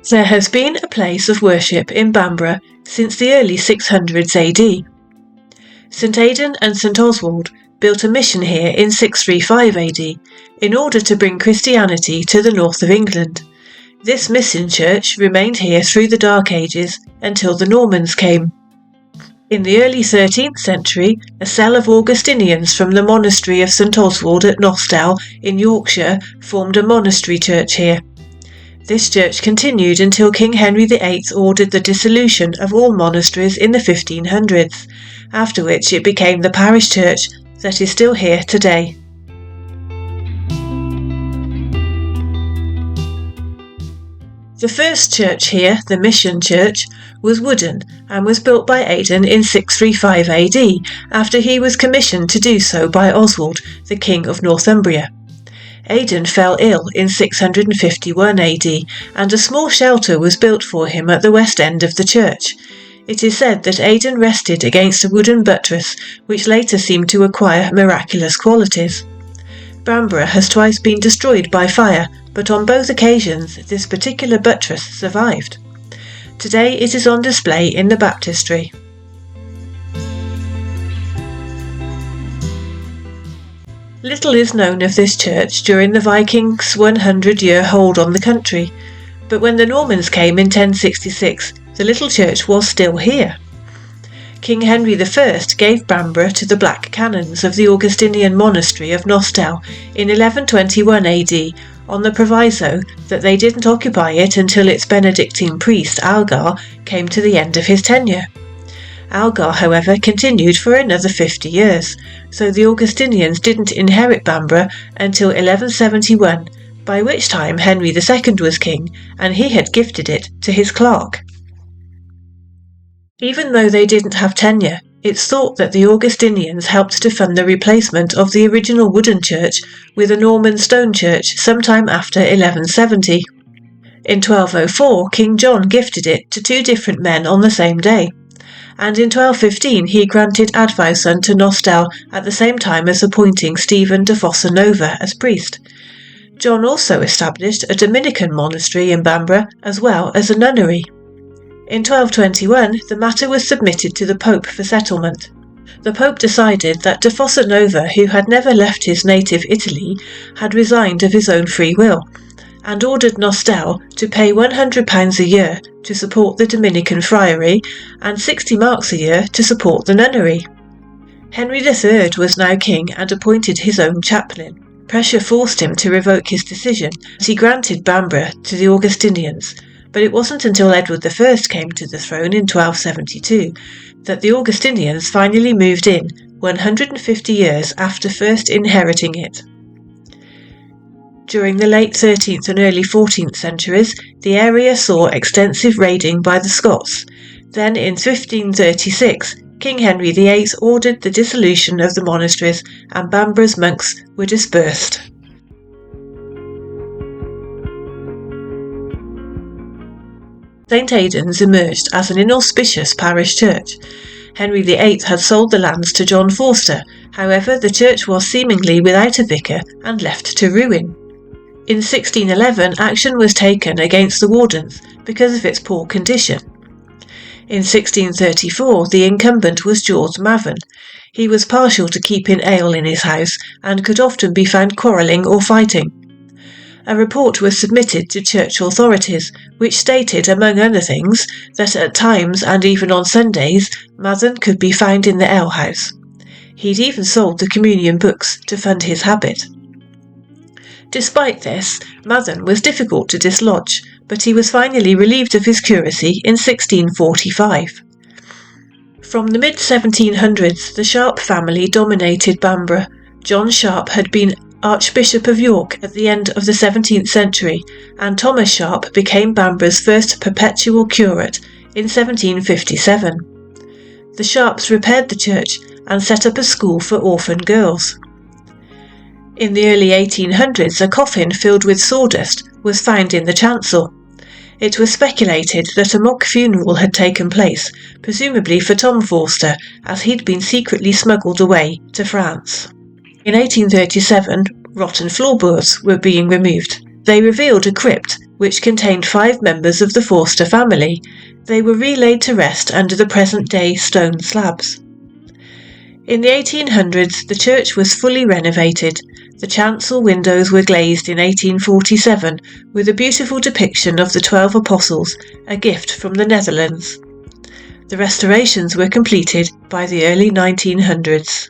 There has been a place of worship in Bamburgh since the early 600s AD. St Aidan and St Oswald built a mission here in 635 AD in order to bring Christianity to the north of England. This mission church remained here through the Dark Ages until the Normans came. In the early 13th century, a cell of Augustinians from the monastery of St Oswald at Nostell in Yorkshire formed a monastery church here. This church continued until King Henry VIII ordered the dissolution of all monasteries in the 1500s, after which it became the parish church that is still here today. The first church here, the Mission Church, was wooden and was built by Aidan in 635 AD, after he was commissioned to do so by Oswald, the King of Northumbria. Aidan fell ill in 651 AD, and a small shelter was built for him at the west end of the church. It is said that Aidan rested against a wooden buttress, which later seemed to acquire miraculous qualities. Bamburgh has twice been destroyed by fire, but on both occasions this particular buttress survived. Today it is on display in the baptistry. Little is known of this church during the Vikings' 100-year hold on the country, but when the Normans came in 1066, the little church was still here. King Henry I gave Bamburgh to the Black Canons of the Augustinian monastery of Nostell in 1121 AD on the proviso that they didn't occupy it until its Benedictine priest Algar came to the end of his tenure. Algar, however, continued for another 50 years, so the Augustinians didn't inherit Bamburgh until 1171, by which time Henry II was king, and he had gifted it to his clerk. Even though they didn't have tenure, it's thought that the Augustinians helped to fund the replacement of the original wooden church with a Norman stone church sometime after 1170. In 1204, King John gifted it to two different men on the same day, and in 1215 he granted Advowson to Nostell at the same time as appointing Stephen de Fossa Nova as priest. John also established a Dominican monastery in Bamburgh as well as a nunnery. In 1221 the matter was submitted to the Pope for settlement. The Pope decided that de Fossa Nova, who had never left his native Italy, had resigned of his own free will, and ordered Nostell to pay £100 a year to support the Dominican friary and 60 marks a year to support the nunnery. Henry III was now king and appointed his own chaplain. Pressure forced him to revoke his decision, as he granted Bamburgh to the Augustinians, but it wasn't until Edward I came to the throne in 1272 that the Augustinians finally moved in, 150 years after first inheriting it. During the late 13th and early 14th centuries, the area saw extensive raiding by the Scots. Then in 1536, King Henry VIII ordered the dissolution of the monasteries and Bamburgh's monks were dispersed. St Aidan's emerged as an inauspicious parish church. Henry VIII had sold the lands to John Forster, however the church was seemingly without a vicar and left to ruin. In 1611 action was taken against the wardens because of its poor condition. In 1634 the incumbent was George Mavin. He was partial to keeping ale in his house and could often be found quarrelling or fighting. A report was submitted to church authorities, which stated, among other things, that at times and even on Sundays, Mavin could be found in the alehouse. He'd even sold the communion books to fund his habit. Despite this, Mavin was difficult to dislodge, but he was finally relieved of his curacy in 1645. From the mid-1700s, the Sharp family dominated Bamburgh. John Sharp had been Archbishop of York at the end of the 17th century, and Thomas Sharp became Bamburgh's first perpetual curate in 1757. The Sharps repaired the church and set up a school for orphan girls. In the early 1800s, a coffin filled with sawdust was found in the chancel. It was speculated that a mock funeral had taken place, presumably for Tom Forster, as he'd been secretly smuggled away to France. In 1837, rotten floorboards were being removed. They revealed a crypt which contained 5 members of the Forster family. They were relaid to rest under the present-day stone slabs. In the 1800s, the church was fully renovated. The chancel windows were glazed in 1847 with a beautiful depiction of the 12 Apostles, a gift from the Netherlands. The restorations were completed by the early 1900s.